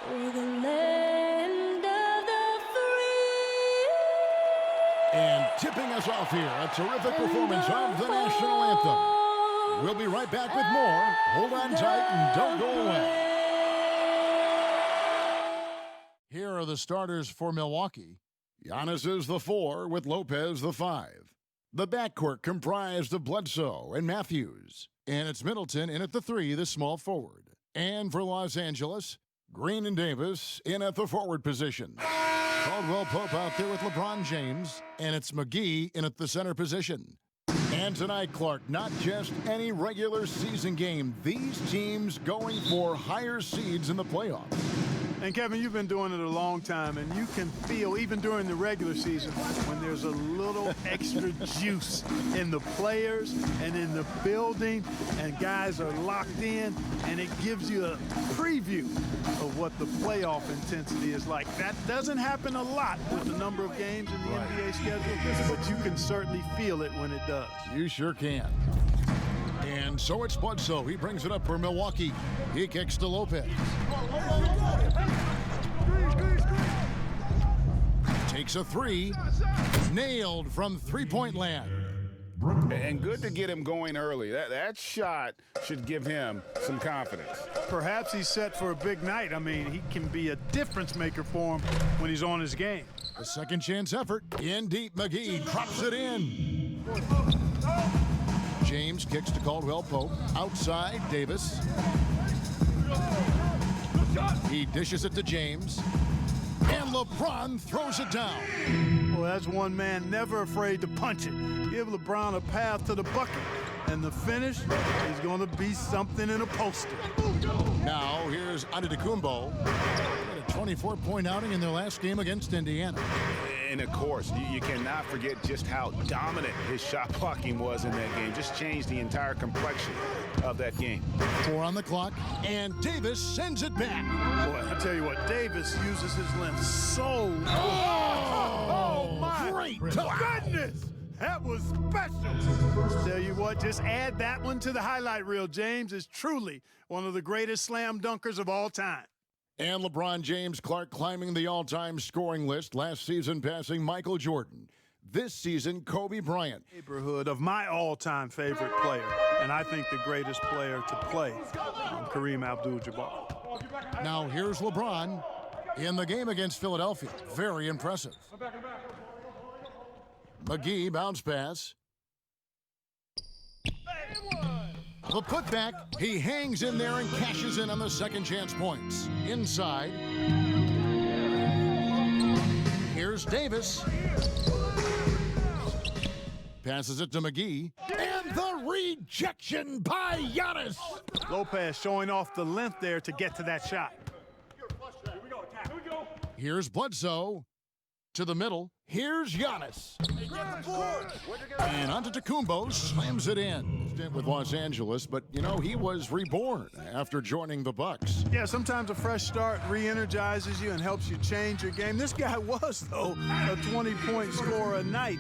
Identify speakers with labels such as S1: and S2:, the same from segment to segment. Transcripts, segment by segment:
S1: for the land of the free.
S2: And tipping us off here, a terrific performance of the national anthem. We'll be right back with more. Hold on tight and don't go away. Here are the starters for Milwaukee. Giannis is the 4 with Lopez the 5. The backcourt comprised of Bledsoe and Matthews. And it's Middleton in at the 3, the small forward. And for Los Angeles, Green and Davis in at the forward position. Caldwell Pope out there with LeBron James. And it's McGee in at the center position. And tonight, Clark, not just any regular season game. These teams going for higher seeds in the playoffs.
S3: And, Kevin, you've been doing it a long time, and you can feel, even during the regular season, when there's a little extra juice in the players and in the building, and guys are locked in, and it gives you a preview of what the playoff intensity is like. That doesn't happen a lot with the number of games in the NBA schedule, but you can certainly feel it when it does.
S2: You sure can. And so it's Bledsoe. He brings it up for Milwaukee. He kicks to Lopez. Takes a 3. Nailed from three-point land.
S4: And good to get him going early. That shot should give him some confidence.
S3: Perhaps he's set for a big night. I mean, he can be a difference maker for him when he's on his game.
S2: A second chance effort. In deep, McGee drops it in. James kicks to Caldwell Pope. Outside, Davis. He dishes it to James. And LeBron throws it down.
S3: Well, that's one man never afraid to punch it. Give LeBron a path to the bucket. And the finish is going to be something in a poster.
S2: Now, here's Antetokounmpo. Had a 24-point outing in their last game against Indiana.
S4: And, of course, you cannot forget just how dominant his shot blocking was in that game. Just changed the entire complexion of that game.
S2: 4 on the clock, and Davis sends it back.
S3: Boy, I tell you what, Davis uses his length so my
S2: great
S3: goodness! That was special. Tell you what, just add that one to the highlight reel. James is truly one of the greatest slam dunkers of all time.
S2: And LeBron James, Clark, climbing the all-time scoring list, last season passing Michael Jordan. This season, Kobe Bryant.
S3: Neighborhood of my all-time favorite player, and I think the greatest player to play, Kareem Abdul-Jabbar.
S2: Now here's LeBron in the game against Philadelphia. Very impressive. McGee, bounce pass. The putback, he hangs in there and cashes in on the second chance points. Inside. Here's Davis. Passes it to McGee. And the rejection by Giannis.
S3: Lopez showing off the length there to get to that shot.
S2: Here's Bledsoe to the middle. Here's Giannis. And Antetokounmpo slams it in. With Los Angeles, but, you know, he was reborn after joining the Bucks.
S3: Yeah, sometimes a fresh start re-energizes you and helps you change your game. This guy was, though, a 20-point scorer a night.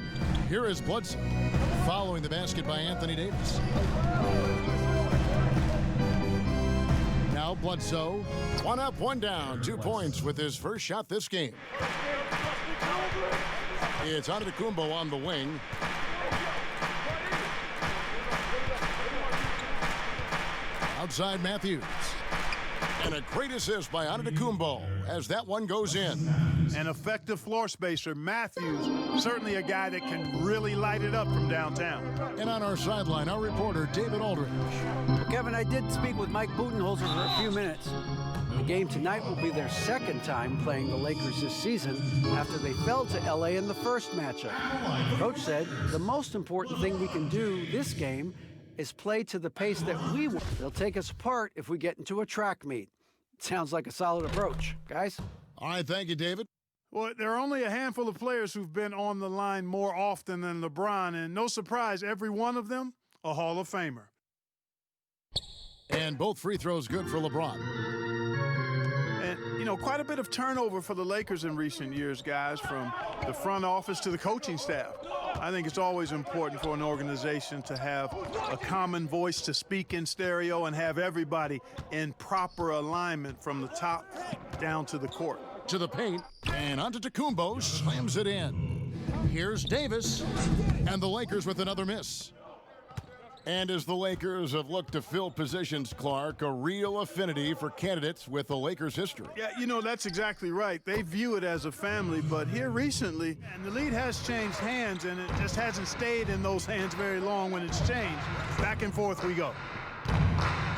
S2: Here is Bledsoe following the basket by Anthony Davis. Now Bledsoe, 1 up, 1 down, 2 points with his first shot this game. It's Antetokounmpo on the wing. Outside Matthews. And a great assist by Antetokounmpo as that one goes in.
S3: An effective floor spacer. Matthews, certainly a guy that can really light it up from downtown.
S2: And on our sideline, our reporter, David Aldridge.
S5: Well, Kevin, I did speak with Mike Budenholzer for a few minutes. The game tonight will be their second time playing the Lakers this season after they fell to LA in the first matchup. Coach said the most important thing we can do this game is play to the pace that we want. They'll take us apart if we get into a track meet. Sounds like a solid approach, guys.
S2: All right, thank you, David.
S3: Well, there are only a handful of players who've been on the line more often than LeBron, and no surprise, every one of them a Hall of Famer.
S2: And both free throws good for LeBron.
S3: And, you know, quite a bit of turnover for the Lakers in recent years, guys, from the front office to the coaching staff. I think it's always important for an organization to have a common voice to speak in stereo and have everybody in proper alignment from the top down to the court.
S2: To the paint, and onto Tacumbo, slams it in. Here's Davis, and the Lakers with another miss. And as the Lakers have looked to fill positions, Clark, a real affinity for candidates with the Lakers' history.
S3: Yeah, you know, that's exactly right. They view it as a family, but here recently, and the lead has changed hands, and it just hasn't stayed in those hands very long when it's changed. Back and forth we go.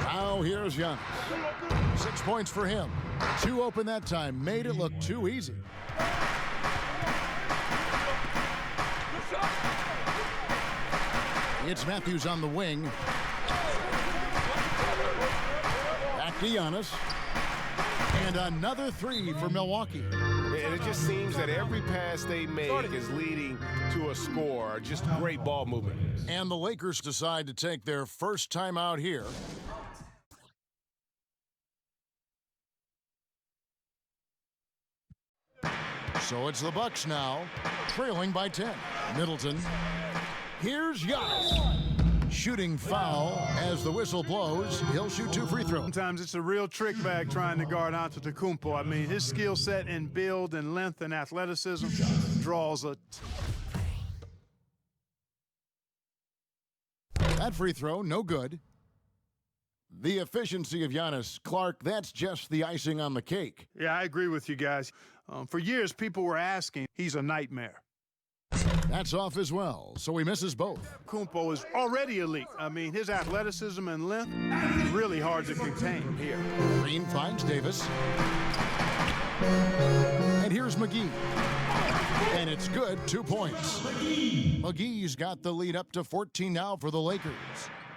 S2: Now here's Giannis. 6 points for him. 2 open that time, made it look too easy. It's Matthews on the wing. Back to Giannis. And another 3 for Milwaukee.
S4: And it just seems that every pass they make is leading to a score. Just great ball movement.
S2: And the Lakers decide to take their first time out here. So it's the Bucks now, trailing by 10. Middleton. Here's Giannis. Shooting foul as the whistle blows. He'll shoot 2 free throws.
S3: Sometimes it's a real trick bag trying to guard Antetokounmpo. I mean, his skill set in build and length and athleticism draws a...
S2: That free throw, no good. The efficiency of Giannis, Clark, that's just the icing on the cake.
S3: Yeah, I agree with you guys. For years, people were asking, he's a nightmare.
S2: That's off as well, so he misses both.
S3: Kumpo is already elite. I mean, his athleticism and length, really hard to contain here.
S2: Green finds Davis. And here's McGee. And it's good, 2 points. McGee's got the lead up to 14 now for the Lakers.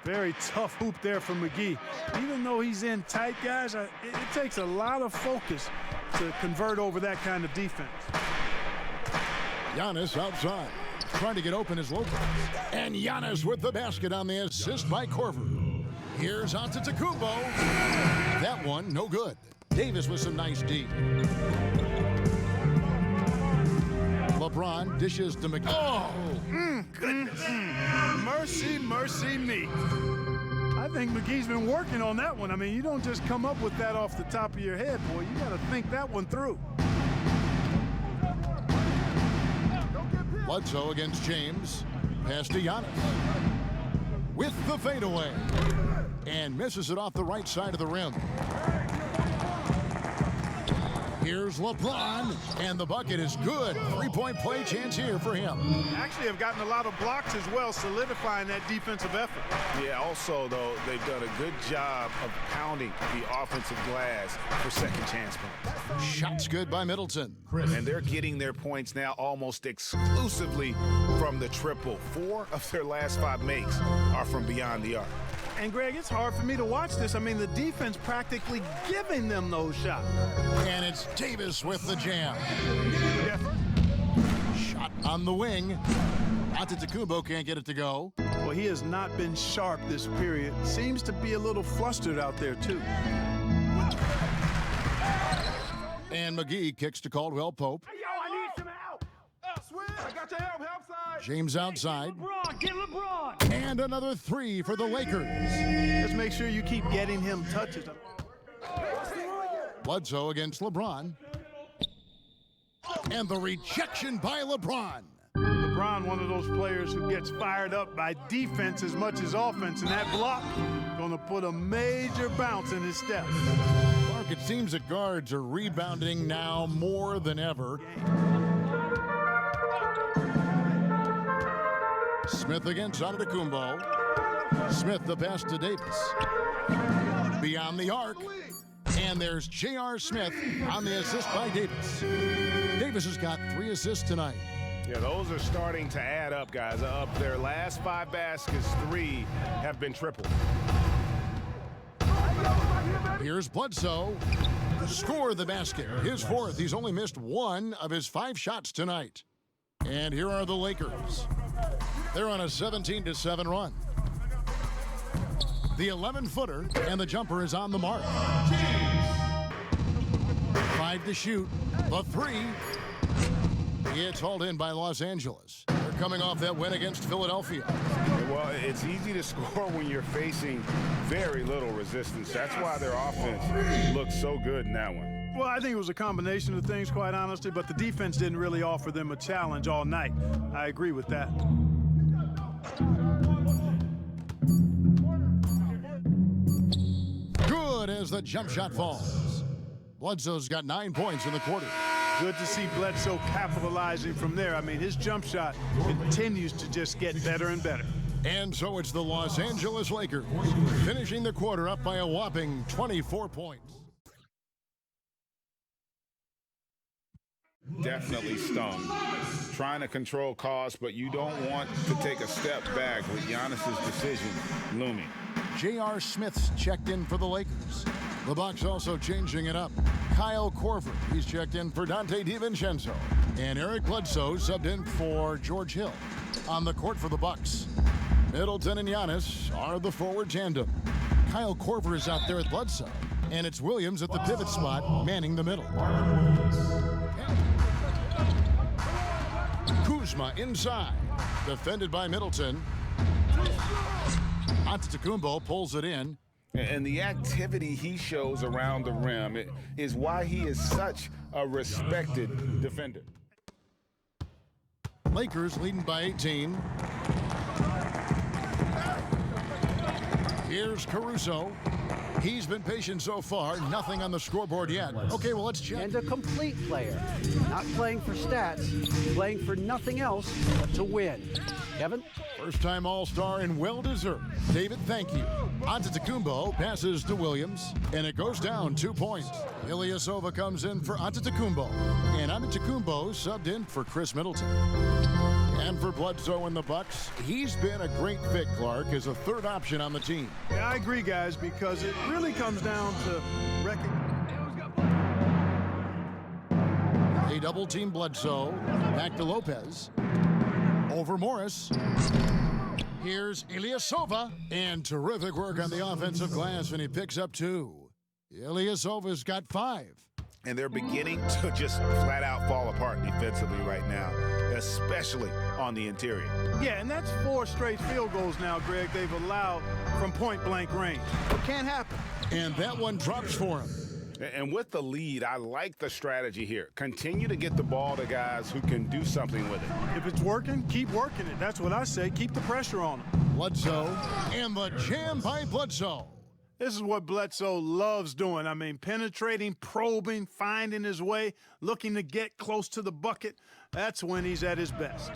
S3: Very tough hoop there for McGee. Even though he's in tight, guys, it takes a lot of focus to convert over that kind of defense.
S2: Giannis outside, trying to get open as Lopez. And Giannis with the basket on the assist by Korver. Here's Antetokounmpo. That one, no good. Davis with some nice D. LeBron dishes to McGee. Oh,
S3: goodness. Mercy, mercy me. I think McGee's been working on that one. I mean, you don't just come up with that off the top of your head, boy. You got to think that one through.
S2: Bledsoe against James. Pass to Giannis. With the fadeaway. And misses it off the right side of the rim. Here's LeBron, and the bucket is good. 3-point play chance here for him.
S3: Actually have gotten a lot of blocks as well, solidifying that defensive effort.
S4: Yeah, also, though, they've done a good job of pounding the offensive glass for second chance points.
S2: Shots good by Middleton.
S4: And they're getting their points now almost exclusively from the triple. 4 of their last 5 makes are from beyond the arc.
S3: And, Greg, it's hard for me to watch this. I mean, the defense practically giving them those shots.
S2: And it's Davis with the jam. Shot on the wing. Antetokounmpo can't get it to go.
S3: Well, he has not been sharp this period. Seems to be a little flustered out there, too.
S2: And McGee kicks to Caldwell Pope.
S6: Hey, yo, I need some help. I got your help side.
S2: James outside.
S6: LeBron, get LeBron.
S2: And another 3 for the Lakers.
S3: Just make sure you keep getting him touches.
S2: Bledsoe against LeBron. And the rejection by LeBron.
S3: LeBron, one of those players who gets fired up by defense as much as offense, and that block going to put a major bounce in his step.
S2: Clark, it seems that guards are rebounding now more than ever. Smith against Antetokounmpo. Smith the pass to Davis. Beyond the arc. And there's J.R. Smith on the assist by Davis. Davis has got 3 assists tonight.
S4: Yeah, those are starting to add up, guys. Of their last 5 baskets, 3 have been triple.
S2: Here's Bledsoe. Score the basket. His 4th. He's only missed 1 of his 5 shots tonight. And here are the Lakers. They're on a 17-7 run. The 11-footer and the jumper is on the mark. 5 to shoot. The 3. It's hauled in by Los Angeles. They're coming off that win against Philadelphia.
S4: Well, it's easy to score when you're facing very little resistance. That's why their offense looks so good in that one.
S3: Well, I think it was a combination of things, quite honestly, but the defense didn't really offer them a challenge all night. I agree with that.
S2: Good as the jump shot falls. Bledsoe's got 9 points in the quarter.
S3: Good to see Bledsoe capitalizing from there. I mean, his jump shot continues to just get better and better.
S2: And so it's the Los Angeles Lakers finishing the quarter up by a whopping 24 points.
S4: Definitely stung. Trying to control costs, but you don't want to take a step back with Giannis' decision looming.
S2: J.R. Smith's checked in for the Lakers. The Bucks also changing it up. Kyle Korver, he's checked in for Dante DiVincenzo. And Eric Bledsoe subbed in for George Hill. On the court for the Bucks, Middleton and Giannis are the forward tandem. Kyle Korver is out there with Bledsoe, and it's Williams at the pivot spot, manning the middle. Kuzma inside, defended by Middleton. Antetokounmpo pulls it in.
S4: And the activity he shows around the rim is why he is such a respected defender.
S2: Lakers leading by 18. Here's Caruso. He's been patient so far. Nothing on the scoreboard yet. Okay, well, let's check.
S5: And a complete player. Not playing for stats, playing for nothing else but to win. Kevin?
S2: First-time All-Star and well-deserved. David, thank you. Antetokounmpo passes to Williams, and it goes down 2 points. Ilyasova comes in for Antetokounmpo, and Antetokounmpo subbed in for Chris Middleton. And for Bledsoe and the Bucks, he's been a great fit, Clark, as a third option on the team.
S3: Yeah, I agree, guys, because it really comes down to
S2: They double-team Bledsoe. Back to Lopez. Over Morris. Here's Ilyasova. And terrific work on the offensive glass, and he picks up 2. Ilyasova's got 5.
S4: And they're beginning to just flat out fall apart defensively right now, especially on the interior.
S3: Yeah, and that's 4 straight field goals now, Greg, they've allowed from point-blank range. It can't happen.
S2: And that one drops for him.
S4: And with the lead, I like the strategy here. Continue to get the ball to guys who can do something with it.
S3: If it's working, keep working it. That's what I say. Keep the pressure on them.
S2: Bledsoe, and the jam by Bledsoe.
S3: This is what Bledsoe loves doing. I mean, penetrating, probing, finding his way, looking to get close to the bucket. That's when he's at his best.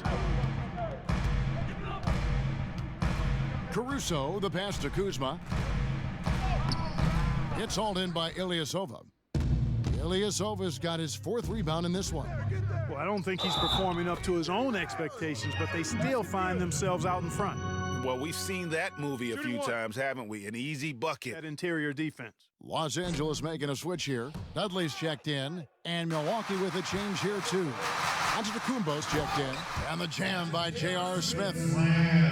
S2: Caruso, the pass to Kuzma. It's hauled in by Ilyasova. Ilyasova's got his 4th rebound in this one.
S3: Well, I don't think he's performing up to his own expectations, but they still find themselves out in front.
S4: Well, we've seen that movie a few times, haven't we? An easy bucket.
S3: That interior defense.
S2: Los Angeles making a switch here. Dudley's checked in, and Milwaukee with a change here too. Antetokounmpo's checked in, and the jam by J.R. Smith.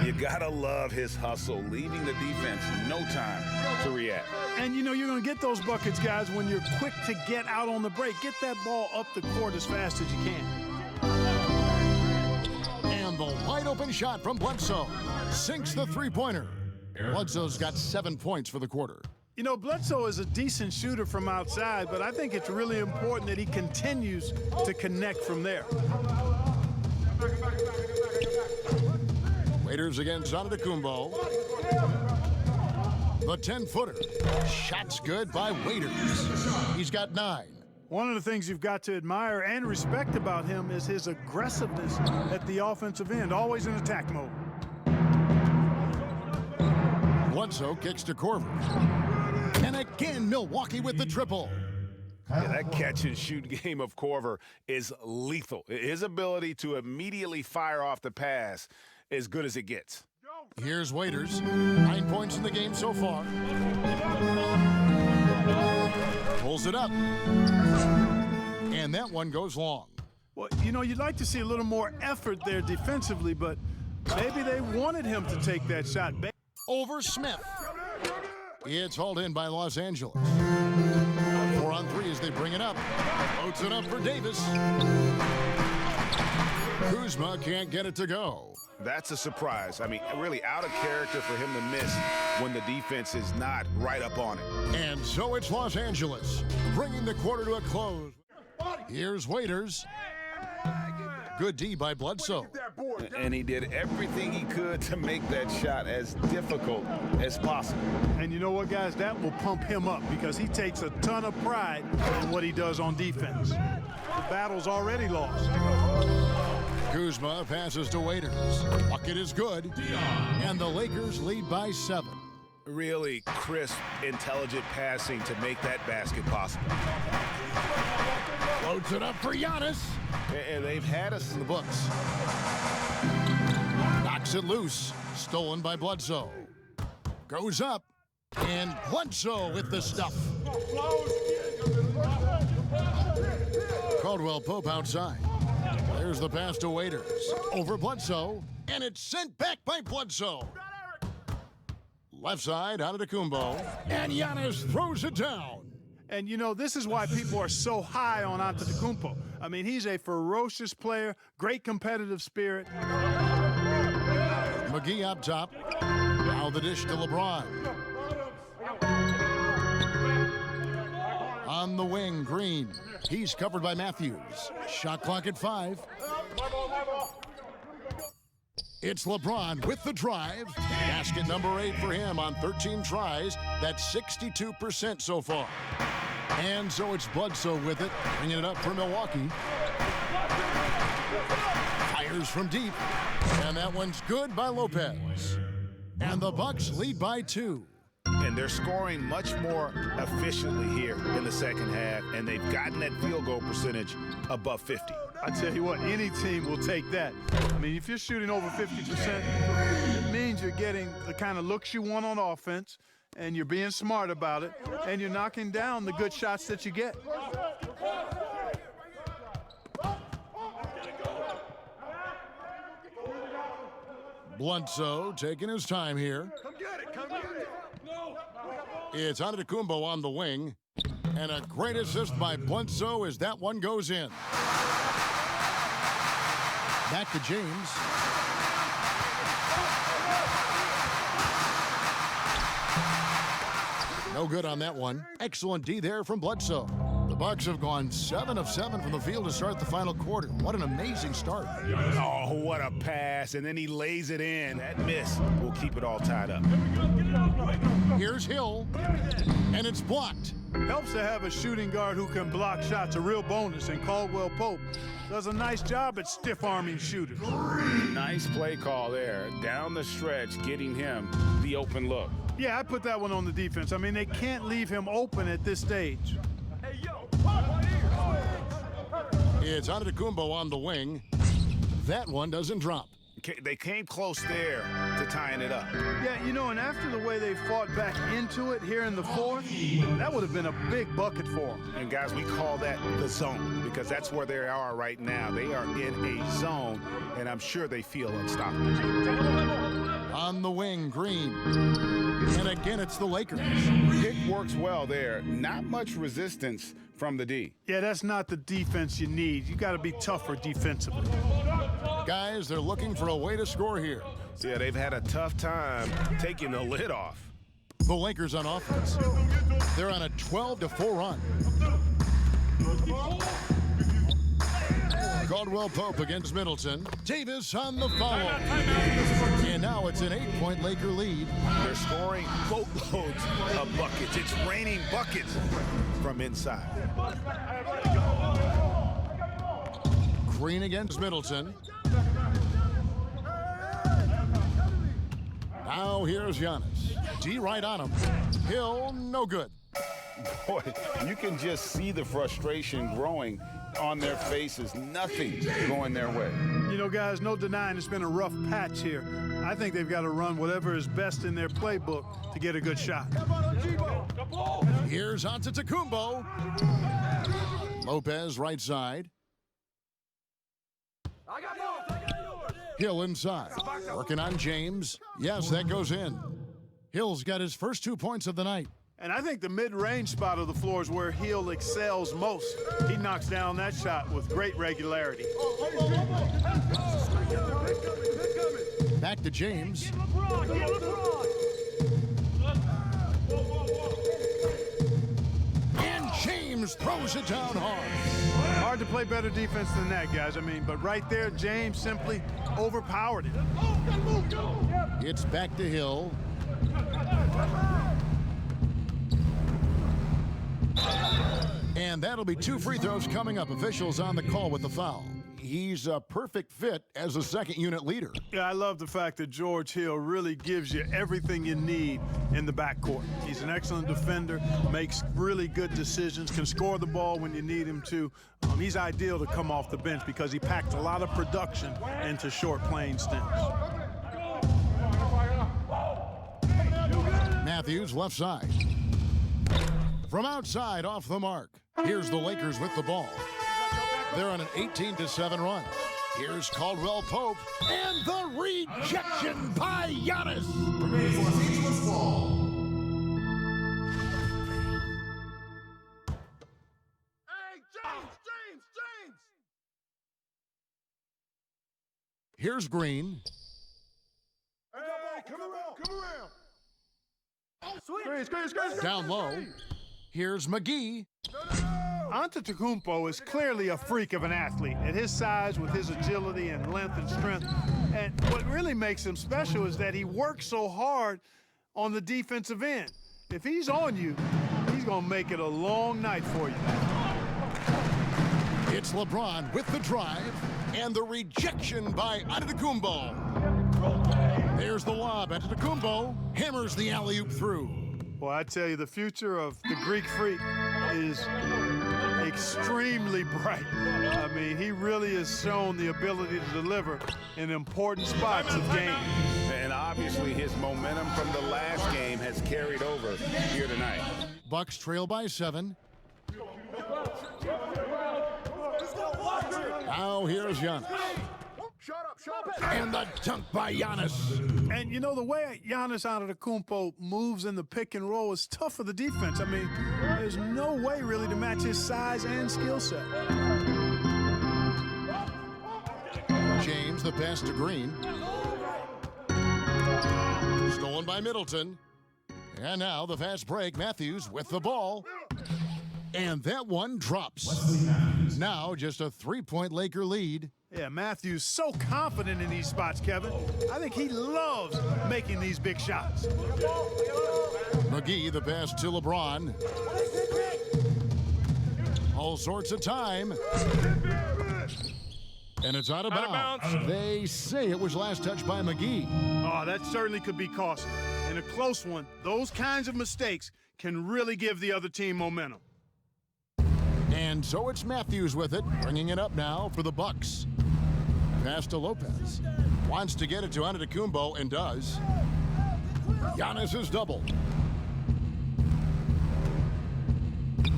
S4: You gotta love his hustle, leaving the defense no time to react.
S3: And you know you're gonna get those buckets, guys, when you're quick to get out on the break. Get that ball up the court as fast as you can.
S2: And the wide open shot from Bledsoe sinks the three-pointer. Bledsoe's got 7 points for the quarter.
S3: You know, Bledsoe is a decent shooter from outside, but I think it's really important that he continues to connect from there.
S2: Waiters against Antetokounmpo. The 10-footer. Shot's good by Waiters. He's got 9.
S3: One of the things you've got to admire and respect about him is his aggressiveness at the offensive end, always in attack mode.
S2: Bledsoe kicks to Korver. And again, Milwaukee with the triple.
S4: Yeah, that catch-and-shoot game of Korver is lethal. His ability to immediately fire off the pass as good as it gets.
S2: Here's Waiters. 9 points in the game so far. Pulls it up. And that one goes long.
S3: Well, you know, you'd like to see a little more effort there defensively, but maybe they wanted him to take that shot.
S2: Over Smith. It's hauled in by Los Angeles. 4 on 3 as they bring it up. Floats it up for Davis. Kuzma can't get it to go.
S4: That's a surprise. I mean, really out of character for him to miss when the defense is not right up on it.
S2: And so it's Los Angeles, bringing the quarter to a close. Here's Waiters. Good D by Bledsoe.
S4: And he did everything he could to make that shot as difficult as possible.
S3: And you know what, guys? That will pump him up because he takes a ton of pride in what he does on defense. The battle's already lost.
S2: Kuzma passes to Waiters. Bucket is good. And the Lakers lead by 7.
S4: Really crisp, intelligent passing to make that basket possible.
S2: Floats it up for Giannis.
S4: And they've had us
S2: In the books. Knocks it loose. Stolen by Bledsoe. Goes up. And Bledsoe with the stuff. Caldwell Pope outside. There's the pass to Waiters. Over Bledsoe. And it's sent back by Bledsoe. Left side, Antetokounmpo. And Giannis throws it down.
S3: And, you know, this is why people are so high on Antetokounmpo. I mean, he's a ferocious player, great competitive spirit.
S2: McGee up top. Now the dish to LeBron. On the wing, Green. He's covered by Matthews. Shot clock at 5. It's LeBron with the drive. Basket number 8 for him on 13 tries. That's 62% so far. And so it's Bledsoe with it, bringing it up for Milwaukee. Fires from deep. And that one's good by Lopez. And the Bucks lead by 2.
S4: And they're scoring much more efficiently here in the second half, and they've gotten that field goal percentage above 50.
S3: I tell you what, any team will take that. I mean, if you're shooting over 50%, it means you're getting the kind of looks you want on offense, and you're being smart about it, and you're knocking down the good shots that you get.
S2: Bledsoe taking his time here.
S6: Come get it, come get it.
S2: It's Antetokounmpo on the wing. And a great assist by Bledsoe as that one goes in. Back to James. No good on that one. Excellent D there from Bledsoe. The Bucks have gone 7 of 7 from the field to start the final quarter. What an amazing start.
S4: Oh, what a pass, and then he lays it in. That miss will keep it all tied up.
S2: Here's Hill, and it's blocked.
S3: Helps to have a shooting guard who can block shots, a real bonus, and Caldwell Pope does a nice job at stiff-arming shooters.
S4: Nice play call there. Down the stretch, getting him the open look.
S3: Yeah, I put that one on the defense. I mean, they can't leave him open at this stage.
S6: Hey, yo,
S2: It's Antetokounmpo on the wing. That one doesn't drop.
S4: They came close there to tying it up.
S3: Yeah, you know, and after the way they fought back into it here in the fourth, that would have been a big bucket for them.
S4: And guys, we call that the zone because that's where they are right now. They are in a zone, and I'm sure they feel unstoppable.
S2: On the wing, Green. And again, it's the Lakers.
S4: Pick works well there. Not much resistance from the D.
S3: Yeah, that's not the defense you need. You got to be tougher defensively.
S2: Guys, they're looking for a way to score here.
S4: Yeah, they've had a tough time taking the lid off.
S2: The Lakers on offense. They're on a 12-4 run. Caldwell Pope against Middleton. Davis on the foul. And now it's an 8-point Laker lead.
S4: They're scoring boatloads of buckets. It's raining buckets from inside.
S2: Green against Middleton. Now here's Giannis. D right on him. Hill, no good.
S4: Boy, you can just see the frustration growing on their faces. Nothing going their way.
S3: You know, guys, no denying it's been a rough patch here. I think they've got to run whatever is best in their playbook to get a good shot.
S2: Here's Antetokounmpo. Lopez right side. Hill inside. Working on James. Yes, that goes in. Hill's got his first 2 points of the night.
S3: And I think the mid-range spot of the floor is where Hill excels most. He knocks down that shot with great regularity.
S2: Back to James. And James throws it down hard.
S3: Hard to play better defense than that, guys. I mean, but right there, James simply overpowered it.
S2: It's back to Hill. And that'll be 2 free throws coming up. Officials on the call with the foul. He's a perfect fit as a second unit leader.
S3: Yeah, I love the fact that George Hill really gives you everything you need in the backcourt. He's an excellent defender, makes really good decisions, can score the ball when you need him to. He's ideal to come off the bench because he packed a lot of production into short playing stints.
S2: Matthews left side. From outside off the mark. Here's the Lakers with the ball. They're on an 18-7 run. Here's Caldwell Pope and the rejection by Giannis.
S6: Hey, James!
S2: Here's Green.
S6: Hey, come around!
S3: Screen.
S2: Down low. Here's McGee.
S3: Antetokounmpo is clearly a freak of an athlete at his size with his agility and length and strength. And what really makes him special is that he works so hard on the defensive end. If he's on you, he's going to make it a long night for you.
S2: It's LeBron with the drive and the rejection by Antetokounmpo. There's the lob. Antetokounmpo hammers the alley-oop through.
S3: Well, I tell you, the future of the Greek Freak is extremely bright. I mean, he really has shown the ability to deliver in important spots of games.
S4: And obviously his momentum from the last game has carried over here tonight.
S2: Bucks trail by 7. Now here's Giannis.
S6: Shut up!
S2: And the dunk by Giannis.
S3: And you know, the way Giannis Antetokounmpo moves in the pick and roll is tough for the defense. I mean, there's no way really to match his size and skill set.
S2: James, the pass to Green. Stolen by Middleton. And now the fast break. Matthews with the ball. And that one drops. Now just a 3-point Laker lead.
S3: Yeah, Matthews so confident in these spots, Kevin. I think he loves making these big shots.
S2: McGee, the pass to LeBron. All sorts of time. And it's out of bounds. They say it was last touched by McGee.
S3: Oh, that certainly could be costly. In a close one, those kinds of mistakes can really give the other team momentum.
S2: And so it's Matthews with it, bringing it up now for the Bucks. Pass to Lopez. Wants to get it to Antetokounmpo and does. Giannis is double.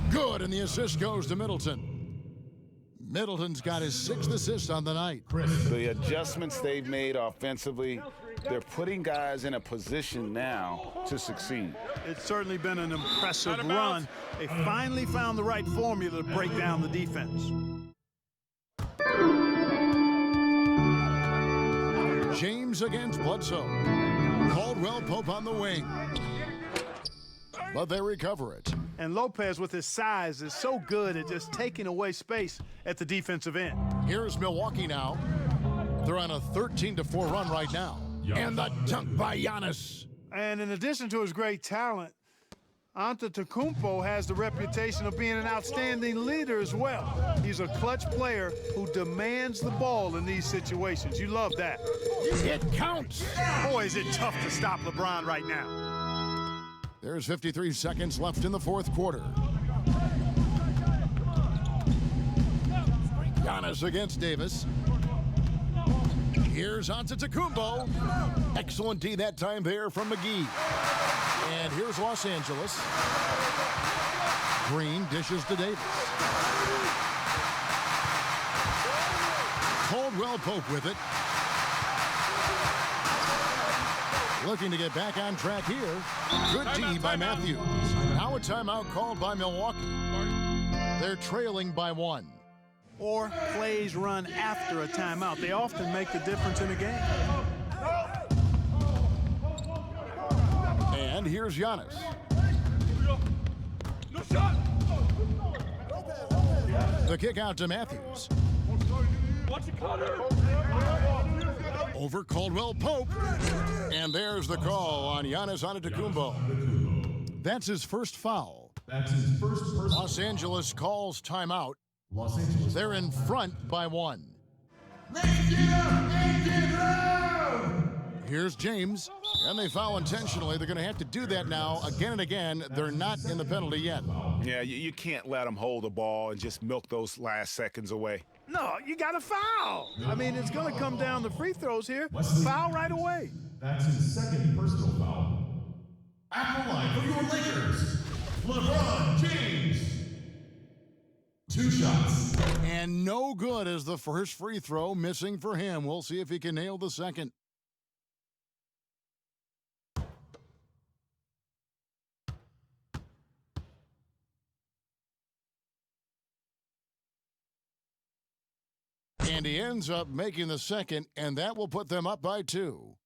S2: Good, and the assist goes to Middleton. Middleton's got his 6th assist on the night.
S4: The adjustments they've made offensively, they're putting guys in a position now to succeed.
S3: It's certainly been an impressive run. They finally found the right formula to break down the defense.
S2: James against Bledsoe. Caldwell Pope on the wing. But they recover it.
S3: And Lopez, with his size, is so good at just taking away space at the defensive end.
S2: Here's Milwaukee now. They're on a 13-4 run right now. And the dunk by Giannis.
S3: And in addition to his great talent, Antetokounmpo has the reputation of being an outstanding leader as well. He's a clutch player who demands the ball in these situations. You love that.
S2: It counts.
S3: Boy, is it tough to stop LeBron right now.
S2: There's 53 seconds left in the 4th quarter. Giannis against Davis. Here's Antetokounmpo. Excellent D that time there from McGee. And here's Los Angeles. Green dishes to Davis. Caldwell Pope with it. Looking to get back on track here. Good D by Matthews. Now Now a timeout called by Milwaukee. They're trailing by 1.
S3: Or plays run after a timeout. They often make the difference in a game.
S2: And here's Giannis.
S6: No shot.
S2: The kick out to Matthews.
S6: Watch it, Connor.
S2: Over Caldwell Pope. And there's the call on Giannis Antetokounmpo. That's his first foul.
S7: That's his first personal.
S2: Los Angeles calls timeout.
S7: Los Angeles.
S2: They're in front by 1.
S7: Let's get up and get loud.
S2: Here's James, and they foul intentionally. They're going to have to do that now again and again. They're not in the penalty yet.
S4: Yeah, you can't let them hold the ball and just milk those last seconds away.
S3: No, you got to foul. I mean, it's going to come down to free throws here.
S7: Wesley.
S3: Foul right away.
S7: That's his second personal foul. At the line for your Lakers, LeBron James. 2 shots.
S2: And no good as the first free throw, missing for him. We'll see if he can nail the second. And he ends up making the second, and that will put them up by 2.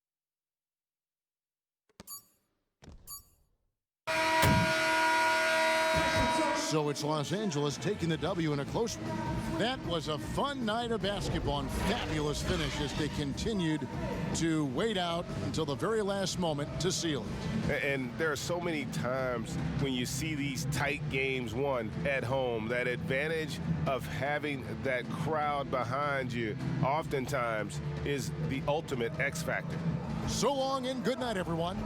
S2: So it's Los Angeles taking the W in a close one. That was a fun night of basketball and fabulous finish as they continued to wait out until the very last moment to seal it.
S8: And there are so many times when you see these tight games won at home, that advantage of having that crowd behind you oftentimes is the ultimate X factor.
S2: So long and good night, everyone.